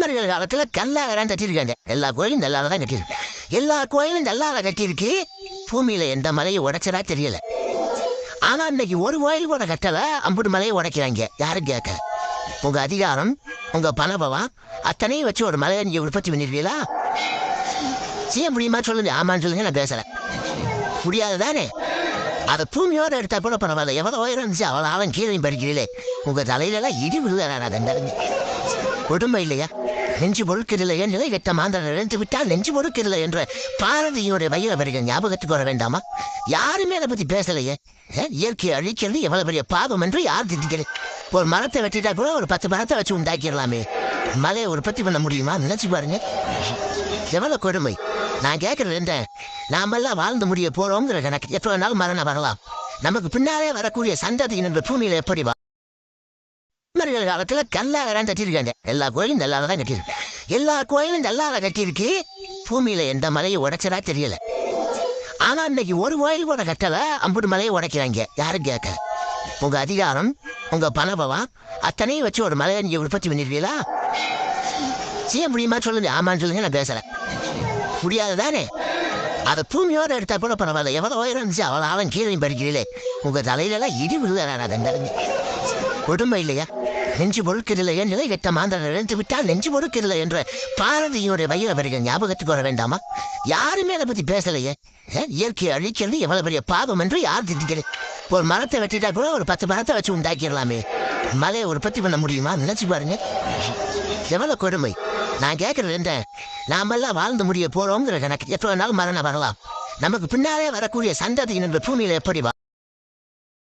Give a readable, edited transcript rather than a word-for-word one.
செம்மறிகள் காலத்துல கல்லாக தான் கட்டியிருக்காங்க. எல்லா கோயிலும் நல்லாக தான் கட்டியிருக்கு. எல்லா கோயிலும் நல்லாக கட்டியிருக்கு. பூமியில எந்த மலையை உடைச்சதா தெரியல. ஆனா இன்னைக்கு ஒரு கோயில் கூட கட்டல, அம்புட்டு மலையை உடைக்கிறாங்க. யாரும் கேட்க. உங்க அதிகாரம், உங்க பணபவம் அத்தனையும் வச்சு ஒரு மலையை நீங்க உற்பத்தி பண்ணிருக்கீங்களா? செய்ய முடியுமா சொல்லுங்க. ஆமான்னு சொல்லுங்க, நான் பேசுறேன். முடியாது தானே? அதை பூமியோட எடுத்தா கூட பரவாயில்ல. எவ்வளோ உயரம் இருந்துச்சு அவ்வளோ ஆழம் கீழே படிக்கிறீங்களே. உங்க தலையிலலாம் இடி விழுத கொடுமை இல்லையா? நெஞ்சு பொறுக்கிறதில்லையே, நிலை கட்ட மாந்திர நினைத்து விட்டால் நெஞ்சு பொறுக்கிறதில்லை என்ற பாரதியோடைய வயிறு வரைக்கும் ஞாபகத்துக்கு வர வேண்டாமா? யாருமே அதை பத்தி பேசலையே. இயற்கையை அழிக்கிறது எவ்வளவு பெரிய பாவம் என்று யார் திட்டிக்கிறது? ஒரு மரத்தை வெட்டிட்டா கூட ஒரு 10 மரத்தை வச்சு உண்டாக்கிடலாமே. மலையை உற்பத்தி பண்ண முடியுமா? நினைச்சு பாருங்க, எவ்வளவு கொடுமை. நான் கேட்கறது என்ன, நாமெல்லாம் வாழ்ந்து முடிய போறோங்கிற கணக்கு. எப்போ வேணாலும் மரணம் வரலாம். நமக்கு பின்னாலே வரக்கூடிய சந்ததியினர் பூமியில எப்படி செம்மறிகள் காலத்துல கல்லாக தான் கட்டியிருக்காங்க. எல்லா கோயிலும் நல்லாக தான் கட்டியிருக்கு. எல்லா கோயிலும் நல்லாக கட்டியிருக்கு. பூமியில எந்த மலையை உடைச்சதா தெரியல. ஆனா இன்னைக்கு ஒரு கோயில் கூட கட்டல, அம்புட்டு மலையை உடைக்கிறாங்க. யாரும் கேட்க. உங்க அதிகாரம், உங்க பணபவம் அத்தனையும் வச்சு ஒரு மலையை நீங்க உற்பத்தி பண்ணிருக்கீங்களா? செய்ய முடியுமா சொல்லுங்க. ஆமான்னு சொல்லுங்க, நான் பேசுறேன். முடியாது தானே? அதை பூமியோட எடுத்தா கூட பரவாயில்ல. எவ்வளோ உயரம் இருந்துச்சு அவ்வளோ ஆழம் கீழே படிக்கிறீங்களே. உங்க தலையிலலாம் இடி விழுத கொடுமை இல்லையா? நெஞ்சு பொறுக்கிறதில்லையே, நிலை கட்ட மாந்திர நினைத்து விட்டால் நெஞ்சு பொறுக்கிறதில்லை என்ற பாரதியோடைய வயிறு வரைக்கும் ஞாபகத்துக்கு வர வேண்டாமா? யாருமே அதை பத்தி பேசலையே. இயற்கையை அழிக்கிறது எவ்வளவு பெரிய பாவம் என்று யார் திட்டிக்கிறது? ஒரு மரத்தை வெட்டிட்டா கூட ஒரு 10 மரத்தை வச்சு உண்டாக்கிடலாமே. மலையை உற்பத்தி பண்ண முடியுமா? நினைச்சு பாருங்க, எவ்வளவு கொடுமை. நான் கேட்கறது என்ன, நாமெல்லாம் வாழ்ந்து முடிய போறோங்கிற கணக்கு. எப்போ வேணாலும் மரணம் வரலாம். நமக்கு பின்னாலே வரக்கூடிய சந்ததியினர் பூமியில எப்படி